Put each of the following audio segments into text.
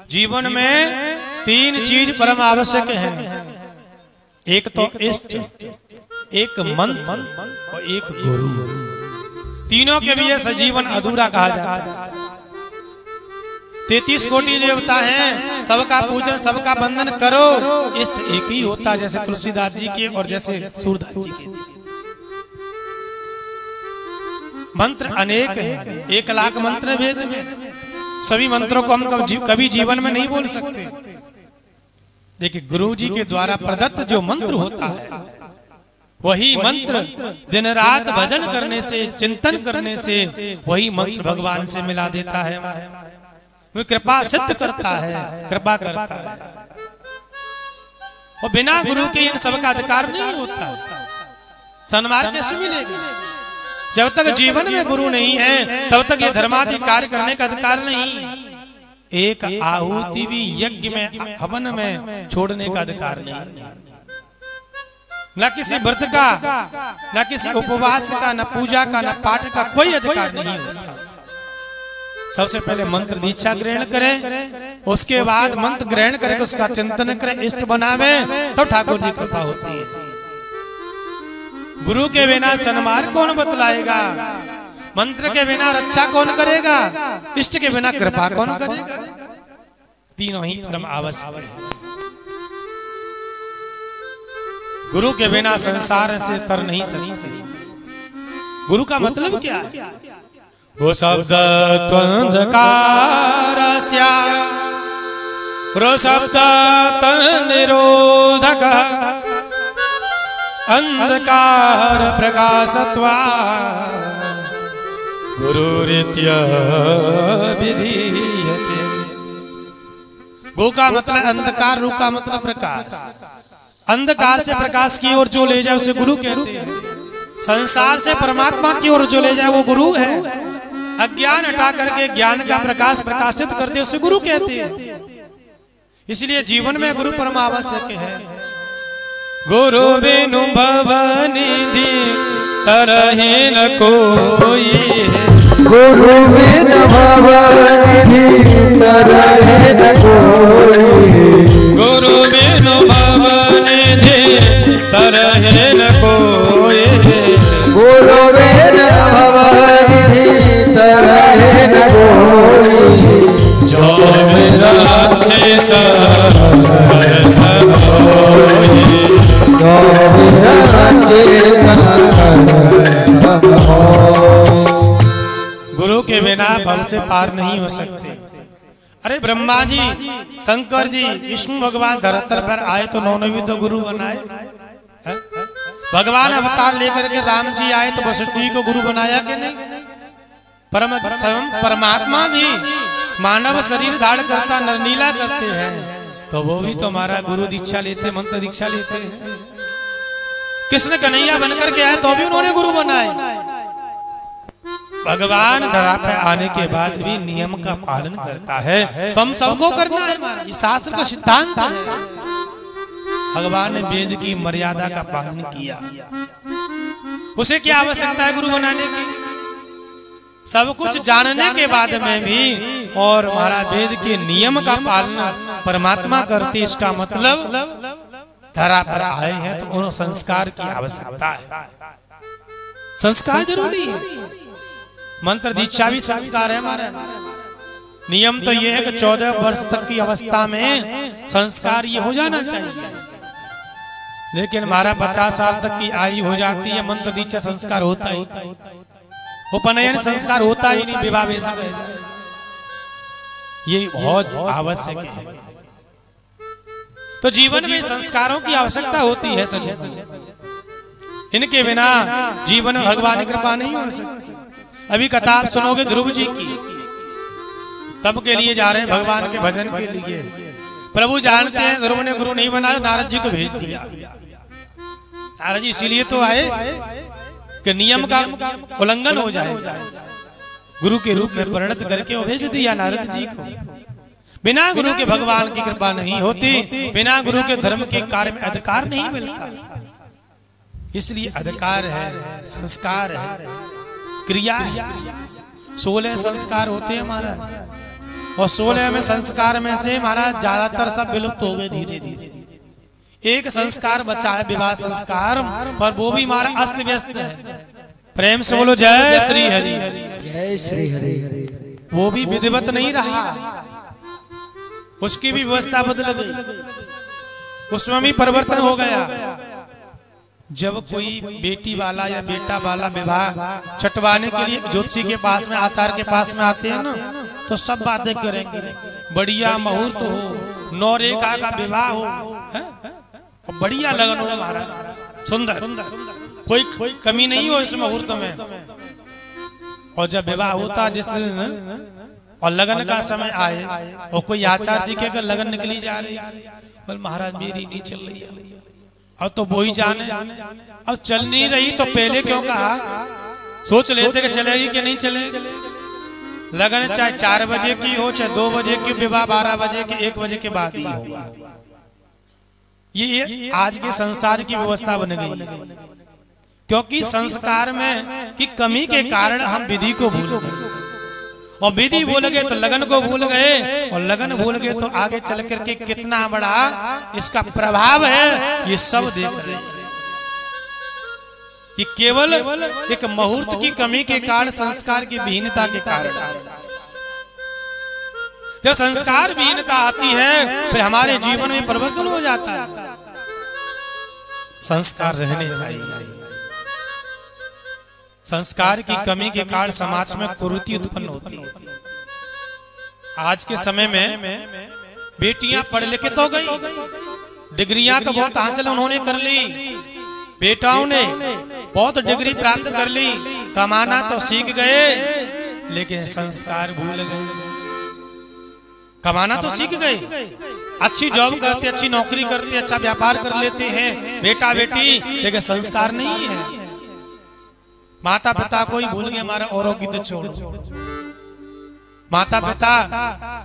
जीवन में 3 चीज परम आवश्यक है। एक तो इष्ट, एक मंत्र और एक गुरु। तीनों के भी सजीवन अधूरा कहा जाता है। 33 कोटि देवता हैं, सबका पूजन सबका वंदन करो, इष्ट एक ही होता है, जैसे तुलसीदास जी के और जैसे सूरदास जी के। मंत्र अनेक है, 1 लाख मंत्र वेद में। सभी मंत्रों को हम कभी जीवन में नहीं बोल सकते। देखिए गुरु जी के द्वारा प्रदत्त जो मंत्र होता है, वही मंत्र दिन रात भजन करने से, चिंतन करने से वही मंत्र भगवान से मिला देता है। वो कृपा सिद्ध करता है, कृपा करता है। और बिना गुरु के इन सबका अधिकार नहीं होता। सन्मार्ग कैसे मिलेगा? जब तक जीवन में गुरु नहीं है तब तक ये धर्मादि कार्य करने का अधिकार नहीं। एक आहुति भी यज्ञ में, हवन में छोड़ने का अधिकार नहीं। न किसी व्रत का, न किसी उपवास का, न पूजा का, न पाठ का कोई अधिकार नहीं होता। सबसे पहले मंत्र दीक्षा ग्रहण करें, उसके बाद मंत्र ग्रहण करके उसका चिंतन करें, इष्ट बनावे, तो ठाकुर जी कृपा होती है। गुरु के बिना सन्मार्ग कौन बतलाएगा? मंत्र के बिना रक्षा कौन करेगा? इष्ट के बिना कृपा कौन करेगा? तीनों ही परम आवश्यक है। गुरु के बिना संसार से तर नहीं सकते। गुरु का मतलब क्या है? वो शब्द त्वंधकारस्या रो शब्द तन्निरोधक अंधकार प्रकाशत्वा गुरुरित्य विधीयते। गो का मतलब अंधकार, रू का मतलब प्रकाश। अंधकार से प्रकाश की ओर जो ले जाए उसे गुरु कहते हैं। संसार से परमात्मा की ओर जो ले जाए वो गुरु है। अज्ञान हटा करके ज्ञान का प्रकाश प्रकाशित करते उसे गुरु कहते हैं। इसलिए जीवन में गुरु परम आवश्यक है। गुरु बिनु भवनिधि तरहि न कोई, गुरु बिनु भवनिधि तरहि न कोई, गुरु बिनु भवनिधि तरहि न कोई, गुरु बिनु भवनिधि तरहि न कोई। जो मेरा गुरु के बिना भव से पार नहीं हो सकते। अरे ब्रह्मा जी, शंकर जी, विष्णु भगवान धरती पर आए तो उन्होंने भी तो गुरु बनाए। भगवान अवतार लेकर के राम जी आए तो वशिष्ठ जी को गुरु बनाया कि नहीं? परमात्मा भी मानव शरीर धारण करता, नरनीला करते हैं, तो वो भी तो हमारा गुरु दीक्षा लेते, मंत्र दीक्षा लेते हैं। कृष्ण कन्हैया बनकर के आए तो भी उन्होंने गुरु बनाए। भगवान धरा पे आने के बाद भी नियम का पालन करता है, तो हम सबको करना है। हमारा शास्त्र का सिद्धांत है। भगवान ने वेद की मर्यादा का पालन किया। उसे क्या आवश्यकता है गुरु बनाने की? सब कुछ जानने के बाद में भी और महाराज वेद के नियम का पालन परमात्मा करते, इसका मतलब धरा पर आए हैं तो उन संस्कार की आवश्यकता है। संस्कार जरूरी है। मंत्र दीक्षा भी संस्कार है हमारा। नियम तो यह है कि 14 वर्ष तक की अवस्था में संस्कार ये हो जाना चाहिए, लेकिन हमारा 50 साल तक की आयु हो जाती है, मंत्र दीक्षा संस्कार होता ही, उपनयन संस्कार होता ही नहीं, विवाह में सब ये बहुत आवश्यक है। तो जीवन में संस्कारों की आवश्यकता होती है सज्जन। इनके बिना जीवन में भगवान की कृपा नहीं हो सकती। अभी कथा आप सुनोगे ध्रुव जी की, तब के लिए जा रहे हैं भगवान के भजन के लिए। प्रभु जानते हैं ध्रुव ने गुरु नहीं बनाया, नारद जी को भेज दिया। नारद जी इसीलिए तो आए कि नियम का उल्लंघन हो जाए, गुरु के रूप में परिणत करके वो भेज दिया नारद जी को। बिना गुरु के भगवान की कृपा नहीं होती, बिना गुरु के धर्म के कार्य में अधिकार नहीं मिलता। इसलिए अधिकार है, संस्कार है, क्रिया है। 16 संस्कार होते हैं हमारा। और 16 में संस्कार में से महाराज ज्यादातर सब विलुप्त हो गए धीरे धीरे। एक संस्कार बचा है विवाह संस्कार, पर वो भी हमारा अस्त व्यस्त है। प्रेम से बोलो जय श्री हरि। जय श्री हरि। वो भी विधिवत नहीं रहा, उसकी भी व्यवस्था बदल गई, उसमें भी परिवर्तन हो गया। जब कोई बेटी वाला या बेटा वाला विवाह छटवाने के लिए ज्योतिषी के पास में, आचार्य के पास में आते हैं ना, तो सब बातें करेंगे, बढ़िया मुहूर्त हो, 9 रेखा का विवाह हो, और बढ़िया लगन हो हमारा सुंदर, कोई कमी नहीं हो इस मुहूर्त में। और जब विवाह होता जिस दिन और लगन का समय आए और कोई आचार्य जी के अगर लगन निकली जा रही, बोल महाराज मेरी नहीं चल रही है, अब तो वो ही जाने, अब चल नहीं रही तो पहले क्यों कहा? सोच लेते कि चलेगी कि नहीं चलेगी। लगन चाहे 4 बजे की हो, चाहे 2 बजे की, विवाह 12 बजे के 1 बजे के बाद ही होगा। ये आज के संसार की व्यवस्था बन गई, क्योंकि संस्कार में की कमी के कारण हम विधि को भूल गए, और विधि भूल गए तो लगन को भूल गए, और लगन भूल गए तो आगे चल करके कितना बड़ा इसका प्रभाव है ये सब देख रहे हैं। ये केवल एक मुहूर्त की कमी के कारण, संस्कार की विहीनता के कारण। जब संस्कार विहीनता आती है फिर हमारे जीवन में परिवर्तन हो जाता है। संस्कार रहने चाहिए। संस्कार की कमी के कारण समाज में कुरीति उत्पन्न होती है। आज के समय में बेटियां पढ़ लिखे तो गई, डिग्रियां तो बहुत हासिल उन्होंने कर ली, बेटाओं ने बहुत डिग्री प्राप्त कर ली, कमाना तो सीख गए, लेकिन संस्कार भूल गए। कमाना तो सीख गए, अच्छी जॉब करते, अच्छी नौकरी करते, अच्छा व्यापार कर लेते हैं बेटा बेटी, लेकिन संस्कार नहीं है। माता पिता को ही भूल गए, हमारा औरों की तो छोड़ो। माता पिता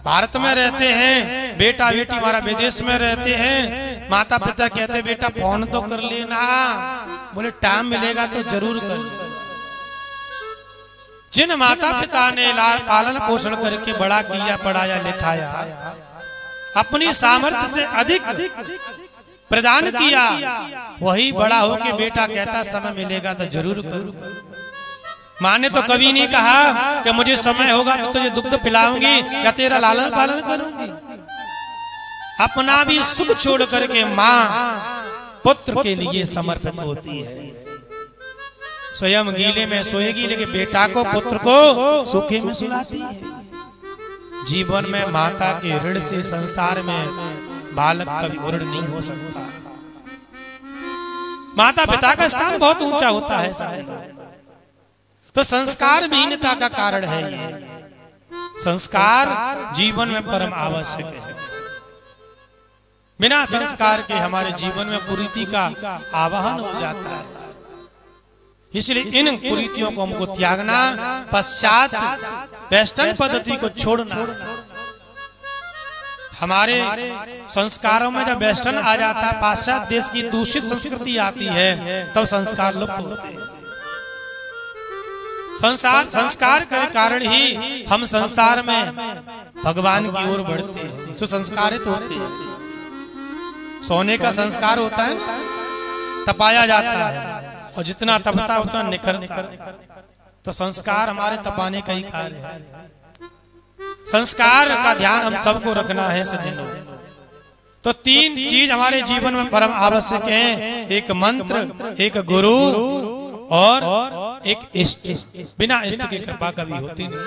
भारत में रहते हैं, बेटा बेटी हमारा विदेश में रहते हैं। माता पिता कहते बेटा फोन तो कर लेना, बोले टाइम मिलेगा तो जरूर कर। जिन माता पिता ने पालन पोषण करके बड़ा किया, पढ़ाया लिखाया, अपनी सामर्थ्य से अधिक प्रदान किया, वही बड़ा होके बेटा कहता समय मिलेगा तो जरूर करूंगा। माँ ने तो कभी नहीं कहा कि मुझे समय होगा तो तुझे दुग्ध पिलाऊंगी या तेरा लालन पालन करूंगी। अपना भी सुख छोड़ करके माँ पुत्र के लिए समर्पित होती है। स्वयं गीले में सोएगी, लेकिन बेटा को, पुत्र को सूखे में सुलाती है। जीवन में माता के ऋण से संसार में बालक कभी ऋण नहीं हो सकता। माता पिता का स्थान बहुत ऊंचा होता है। तो संस्कार विहीनता का कारण है ये। संस्कार जीवन में परम आवश्यक है। बिना संस्कार के हमारे जीवन में कुरीति का आवाहन हो जाता है। इसलिए इन कुरीतियों को हमको त्यागना, पश्चात वेस्टर्न पद्धति को छोड़ना। हमारे संस्कारों में जब वेस्टर्न आ जाता है, पाश्चात्य देश की दूषित संस्कृति आती है, तब संस्कार लुप्त होते हैं। संस्कार के कारण ही हम संसार में भगवान की ओर बढ़ते हैं, सुसंस्कारित होते हैं। सोने का संस्कार होता है, तपाया जाता है, और जितना तपता उतना निखरता है। तो संस्कार हमारे तपाने का ही कार्य है। संस्कार का ध्यान हम सबको रखना है सदिनों। तो 3 चीज हमारे जीवन में परम आवश्यक है, एक मंत्र, एक गुरु और एक इष्ट। बिना इष्ट की कृपा कभी होती नहीं।